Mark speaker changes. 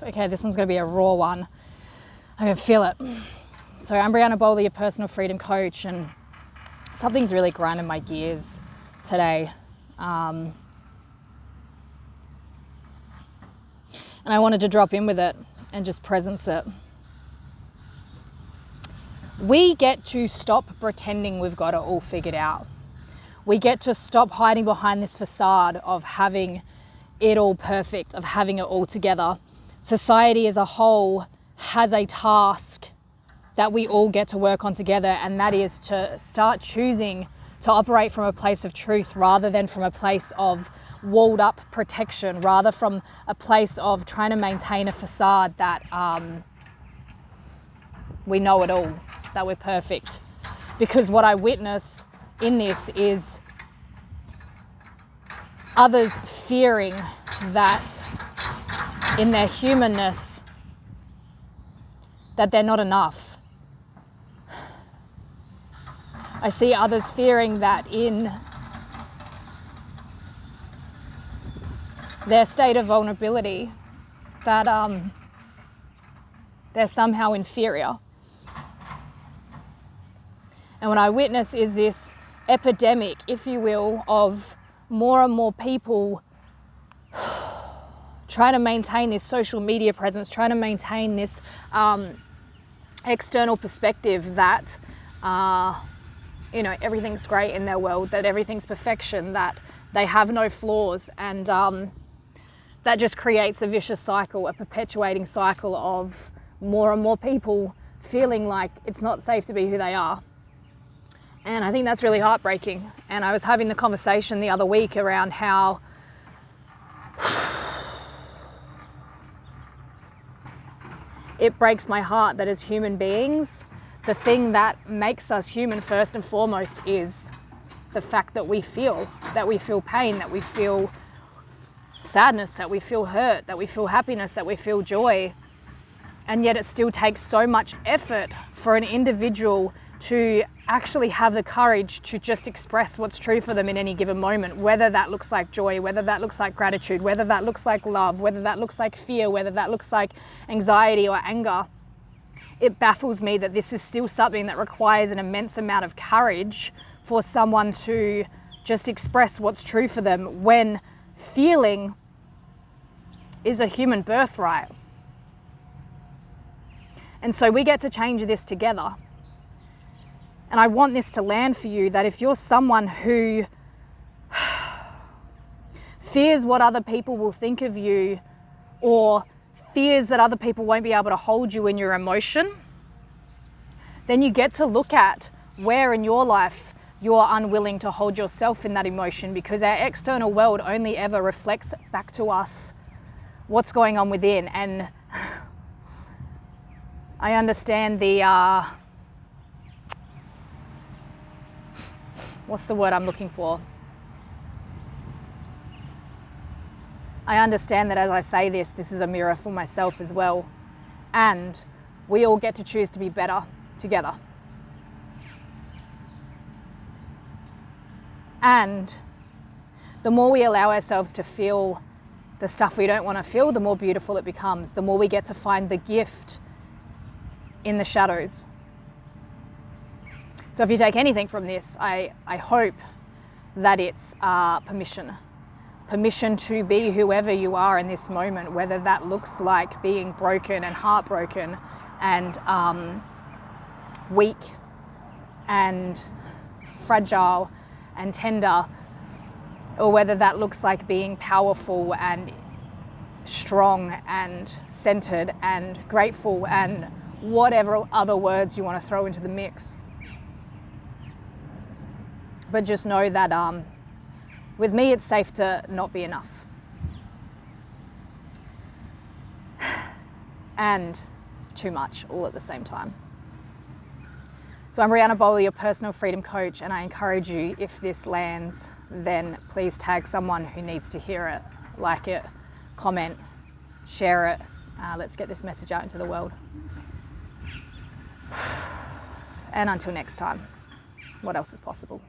Speaker 1: Okay, this one's gonna be a raw one. I can feel it. So I'm Brianna Bowley, your personal freedom coach, and something's really grinding my gears today. And I wanted to drop in with it and just presence it. We get to stop pretending we've got it all figured out. We get to stop hiding behind this facade of having it all perfect, of having it all together. Society as a whole has a task that we all get to work on together, and that is to start choosing to operate from a place of truth rather than from a place of walled up protection, rather from a place of trying to maintain a facade that we know it all, that we're perfect. Because what I witness in this is others fearing that in their humanness that they're not enough. I see others fearing that in their state of vulnerability that they're somehow inferior. And what I witness is this epidemic, if you will, of more and more people trying to maintain this social media presence, trying to maintain this external perspective that, everything's great in their world, that everything's perfection, that they have no flaws. And that just creates a vicious cycle, a perpetuating cycle of more and more people feeling like it's not safe to be who they are. And I think that's really heartbreaking. And I was having the conversation the other week around how it breaks my heart that as human beings, the thing that makes us human first and foremost is the fact that we feel pain, that we feel sadness, that we feel hurt, that we feel happiness, that we feel joy. And yet it still takes so much effort for an individual to actually have the courage to just express what's true for them in any given moment, whether that looks like joy, whether that looks like gratitude, whether that looks like love, whether that looks like fear, whether that looks like anxiety or anger. It baffles me that this is still something that requires an immense amount of courage for someone to just express what's true for them when feeling is a human birthright. And so we get to change this together. And I want this to land for you, that if you're someone who fears what other people will think of you, or fears that other people won't be able to hold you in your emotion, then you get to look at where in your life you're unwilling to hold yourself in that emotion, because our external world only ever reflects back to us what's going on within. And I understand the what's the word I'm looking for? I understand that as I say this, this is a mirror for myself as well. And we all get to choose to be better together. And the more we allow ourselves to feel the stuff we don't want to feel, the more beautiful it becomes. The more we get to find the gift in the shadows. So if you take anything from this, I hope that it's permission to be whoever you are in this moment, whether that looks like being broken and heartbroken and weak and fragile and tender, or whether that looks like being powerful and strong and centered and grateful and whatever other words you want to throw into the mix. But just know that with me, it's safe to not be enough. And too much, all at the same time. So I'm Brianna Bowley, your personal freedom coach, and I encourage you, if this lands, then please tag someone who needs to hear it, like it, comment, share it. Let's get this message out into the world. And until next time, what else is possible?